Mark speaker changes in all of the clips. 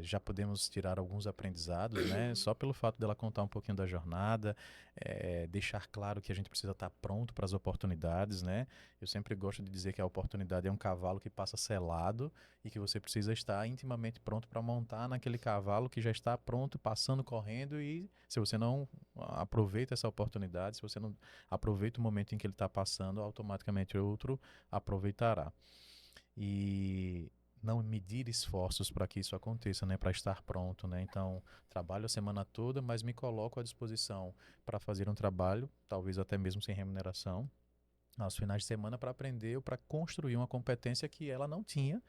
Speaker 1: já podemos tirar alguns aprendizados, né? Só pelo fato dela contar um pouquinho da jornada, deixar claro que a gente precisa estar pronto para as oportunidades, né? Eu sempre gosto de dizer que a oportunidade é um cavalo que passa selado e que você precisa estar intimamente pronto para montar naquele cavalo que já está pronto, passando, correndo, e se você não aproveita essa oportunidade, se você não aproveita o momento em que ele está passando, automaticamente outro aproveitará. E não medir esforços para que isso aconteça, né, para estar pronto, né? Então, trabalho a semana toda, mas me coloco à disposição para fazer um trabalho, talvez até mesmo sem remuneração, aos finais de semana para aprender ou para construir uma competência que ela não tinha,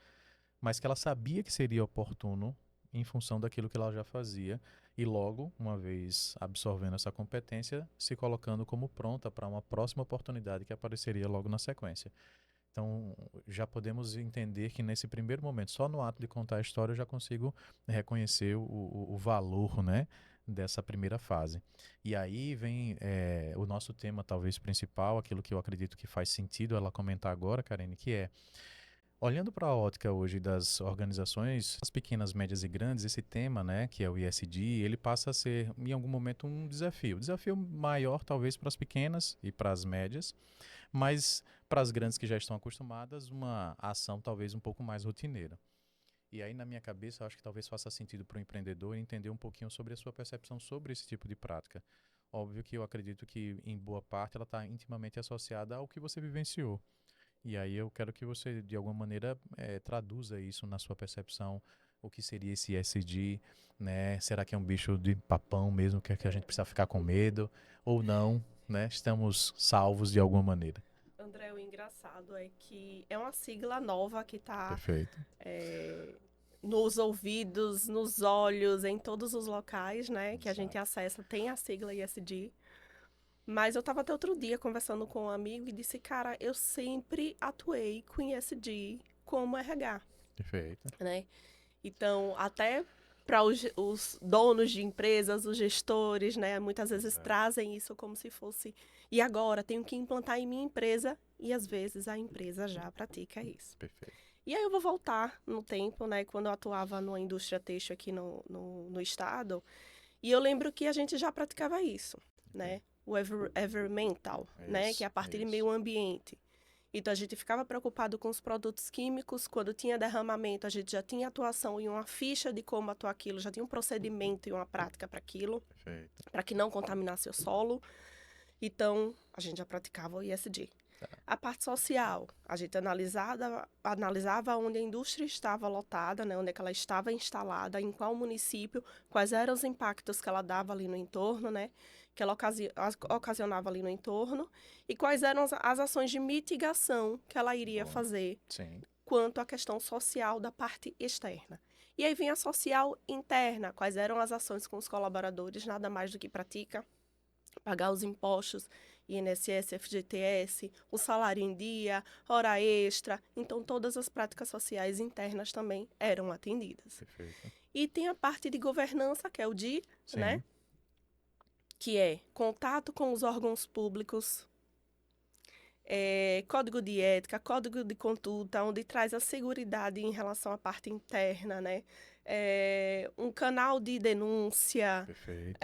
Speaker 1: mas que ela sabia que seria oportuno em função daquilo que ela já fazia e logo, uma vez absorvendo essa competência, se colocando como pronta para uma próxima oportunidade que apareceria logo na sequência. Então, já podemos entender que nesse primeiro momento, só no ato de contar a história, eu já consigo reconhecer o valor, né, dessa primeira fase. E aí vem o nosso tema, talvez principal, aquilo que eu acredito que faz sentido ela comentar agora, Karine, que é olhando para a ótica hoje das organizações, as pequenas, médias e grandes, esse tema, né, que é o ISD, ele passa a ser, em algum momento, um desafio. Um desafio maior, talvez, para as pequenas e para as médias, mas para as grandes que já estão acostumadas, uma ação talvez um pouco mais rotineira. E aí, na minha cabeça, eu acho que talvez faça sentido para o empreendedor entender um pouquinho sobre a sua percepção sobre esse tipo de prática. Óbvio que eu acredito que, em boa parte, ela está intimamente associada ao que você vivenciou. E aí eu quero que você, de alguma maneira, traduza isso na sua percepção. O que seria esse ESG, né? Será que é um bicho de papão mesmo, que a gente precisa ficar com medo? Ou não, né? Estamos salvos de alguma maneira.
Speaker 2: André, o engraçado é que é uma sigla nova que está
Speaker 1: Perfeito.
Speaker 2: nos ouvidos, nos olhos, em todos os locais, né, que a gente
Speaker 1: Exato.
Speaker 2: acessa, tem a sigla ISD. Mas eu estava até outro dia conversando com um amigo e disse, cara, eu sempre atuei com ISD como RH,
Speaker 1: Perfeito.
Speaker 2: né? Então, até para os donos de empresas, os gestores, né, muitas vezes
Speaker 1: Exato.
Speaker 2: trazem isso como se fosse, e agora tenho que implantar em minha empresa, e às vezes a empresa já pratica isso.
Speaker 1: Perfeito.
Speaker 2: E aí eu vou voltar no tempo, né, quando eu atuava numa indústria têxtil aqui no estado, e eu lembro que a gente já praticava isso,
Speaker 1: Ok.
Speaker 2: né? O environmental,
Speaker 1: É
Speaker 2: né? Que é
Speaker 1: isso,
Speaker 2: a
Speaker 1: é
Speaker 2: parte de
Speaker 1: isso.
Speaker 2: meio ambiente. Então a gente ficava preocupado com os produtos químicos, quando tinha derramamento, a gente já tinha atuação e uma ficha de como atuar aquilo, já tinha um procedimento e uma prática para aquilo,
Speaker 1: Perfeito.
Speaker 2: para que não contaminasse o solo. Então, a gente já praticava o ISD.
Speaker 1: Tá.
Speaker 2: A parte social, a gente analisava onde a indústria estava lotada, né, onde é que ela estava instalada, em qual município, quais eram os impactos que ela dava ali no entorno, né, que ela ocasionava ali no entorno, e quais eram as ações de mitigação que ela iria
Speaker 1: Boa.
Speaker 2: fazer
Speaker 1: Sim.
Speaker 2: quanto à questão social da parte externa. E aí vem a social interna, quais eram as ações com os colaboradores, nada mais do que pratica pagar os impostos, INSS, FGTS, o salário em dia, hora extra. Então, todas as práticas sociais internas também eram atendidas.
Speaker 1: Perfeito.
Speaker 2: E tem a parte de governança, que é o DI, né?
Speaker 1: Sim.
Speaker 2: Que é contato com os órgãos públicos, código de ética, código de conduta, onde traz a seguridade em relação à parte interna, né? Um canal de denúncia,
Speaker 1: Perfeito.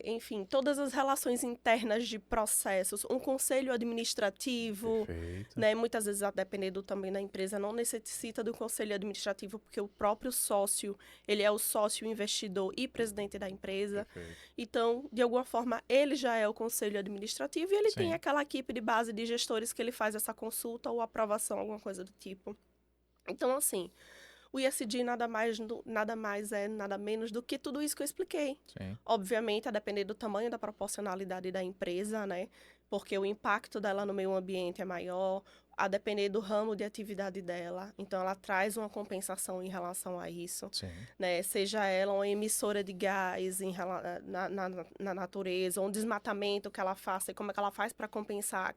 Speaker 2: enfim, todas as relações internas de processos, um conselho administrativo,
Speaker 1: Perfeito.
Speaker 2: né? Muitas vezes, a depender também da empresa, não necessita do conselho administrativo, porque o próprio sócio, ele é o sócio investidor e presidente da empresa.
Speaker 1: Perfeito.
Speaker 2: Então, de alguma forma, ele já é o conselho administrativo e ele tem
Speaker 1: Sim.
Speaker 2: aquela equipe de base de gestores que ele faz essa consulta ou aprovação, alguma coisa do tipo. Então, assim, o ISD nada mais é, nada menos do que tudo isso que eu expliquei.
Speaker 1: Sim.
Speaker 2: Obviamente, a depender do tamanho da proporcionalidade da empresa, né? Porque o impacto dela no meio ambiente é maior, a depender do ramo de atividade dela. Então, ela traz uma compensação em relação a isso,
Speaker 1: Sim.
Speaker 2: né? Seja ela uma emissora de gás na natureza, ou um desmatamento que ela faça, e como é que ela faz para compensar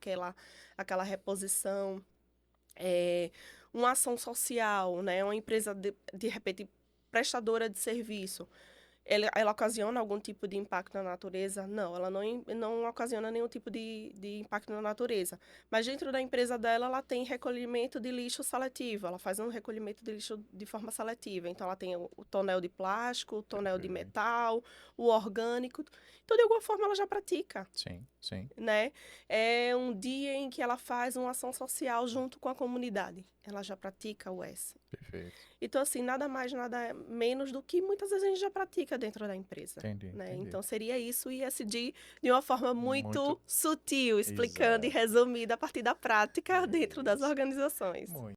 Speaker 2: aquela reposição. É, uma ação social, né? Uma empresa, de repente, prestadora de serviço. ela ocasiona algum tipo de impacto na natureza? Não, ela não ocasiona nenhum tipo de impacto na natureza. Mas dentro da empresa dela, ela tem recolhimento de lixo seletivo. Ela faz um recolhimento de lixo de forma seletiva. Então, ela tem o tonel de plástico, o tonel de
Speaker 1: Perfeito.
Speaker 2: metal, o orgânico. Então, de alguma forma, ela já pratica,
Speaker 1: Sim, sim.
Speaker 2: né? É um dia em que ela faz uma ação social junto com a comunidade. Ela já pratica o S.
Speaker 1: Perfeito.
Speaker 2: Então, assim, nada mais, nada menos do que muitas vezes a gente já pratica dentro da empresa,
Speaker 1: Entendi,
Speaker 2: né?
Speaker 1: entendi.
Speaker 2: Então, seria isso e ESG de uma forma
Speaker 1: Muito
Speaker 2: muito sutil, explicando e
Speaker 1: exato.
Speaker 2: resumida a partir da prática dentro das
Speaker 1: Isso.
Speaker 2: organizações.
Speaker 1: Muito.